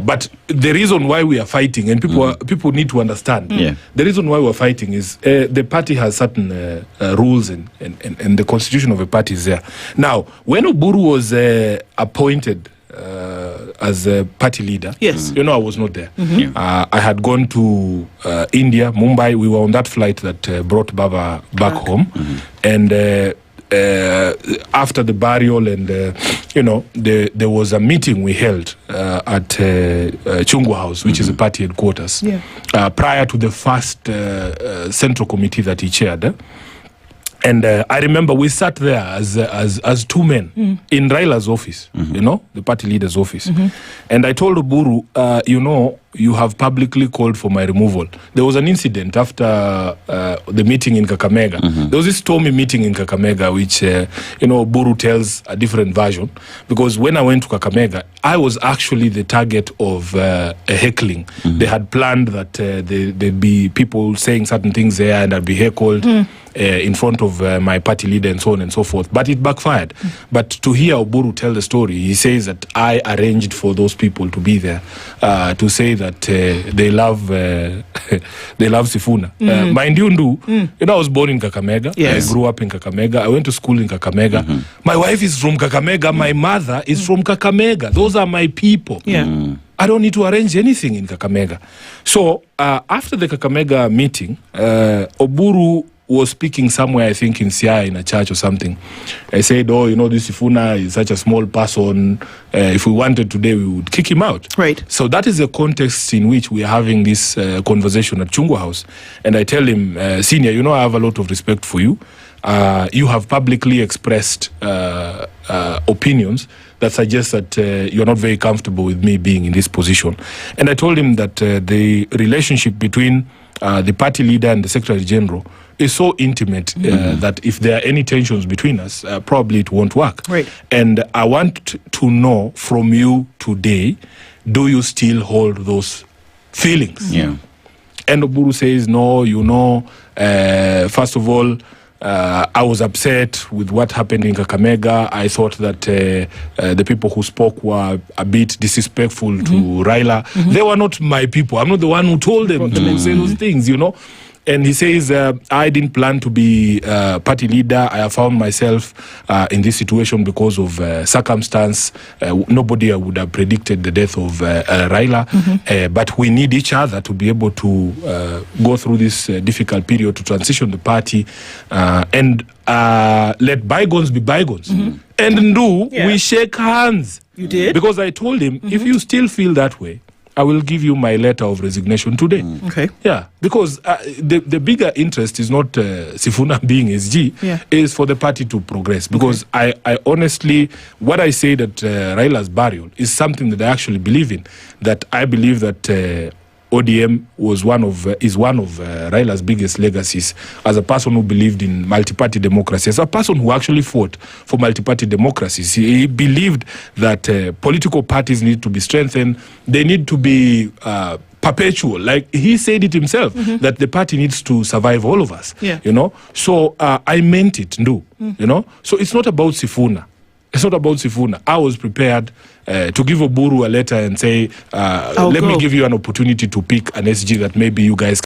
But the reason why we are fighting, and people need to understand, the reason why we're fighting is the party has certain rules and the constitution of a party is there. Now, when Oburu was appointed as a party leader, I was not there. I had gone to India, Mumbai. We were on that flight that brought Baba back home. And after the burial and, there was a meeting we held at Chungwa House, which is a party headquarters, prior to the first central committee that he chaired. And I remember we sat there as two men in Raila's office, the party leader's office. And I told Oburu, you have publicly called for my removal. There was an incident after the meeting in Kakamega. There was this stormy meeting in Kakamega, which, Oburu tells a different version. Because when I went to Kakamega, I was actually the target of a heckling. They had planned that there'd be people saying certain things there and I'd be heckled. In front of my party leader and so on and so forth. But it backfired. But to hear Oburu tell the story, he says that I arranged for those people to be there to say that they love Sifuna. Mind you, I was born in Kakamega. I grew up in Kakamega. I went to school in Kakamega. My wife is from Kakamega. My mother is from Kakamega. Those are my people. I don't need to arrange anything in Kakamega. So after the Kakamega meeting, Oburu was speaking somewhere, I think in Siaya, in a church or something. I said, this Sifuna is such a small person. If we wanted today, we would kick him out. Right. So that is the context in which we are having this conversation at Chungwa House. And I tell him, Senior, I have a lot of respect for you. You have publicly expressed opinions that suggest that you're not very comfortable with me being in this position. And I told him that the relationship between the party leader and the Secretary General is so intimate that if there are any tensions between us, probably it won't work. Right. And I want to know from you today, do you still hold those feelings? And Oburu says, no, first of all, I was upset with what happened in Kakamega. I thought that the people who spoke were a bit disrespectful to Raila. They were not my people. I'm not the one who told them to say those things, And he says, I didn't plan to be party leader. I have found myself in this situation because of circumstance. Nobody would have predicted the death of Raila. But we need each other to be able to go through this difficult period, to transition the party and let bygones be bygones. And we shake hands. You did? Because I told him, if you still feel that way, I will give you my letter of resignation today. Okay. Yeah, because the bigger interest is not Sifuna being SG, is for the party to progress. Because I honestly, what I say that Raila's burial is something that I actually believe in. That I believe that ODM is one of Raila's biggest legacies as a person who believed in multi-party democracy, as a person who actually fought for multi-party democracies. He believed that political parties need to be strengthened. They need to be perpetual. Like he said it himself, that the party needs to survive all of us. So I meant it, So it's not about Sifuna. It's not about Sifuna. I was prepared to give Oburu a letter and say, let me give you an opportunity to pick an SG that maybe you guys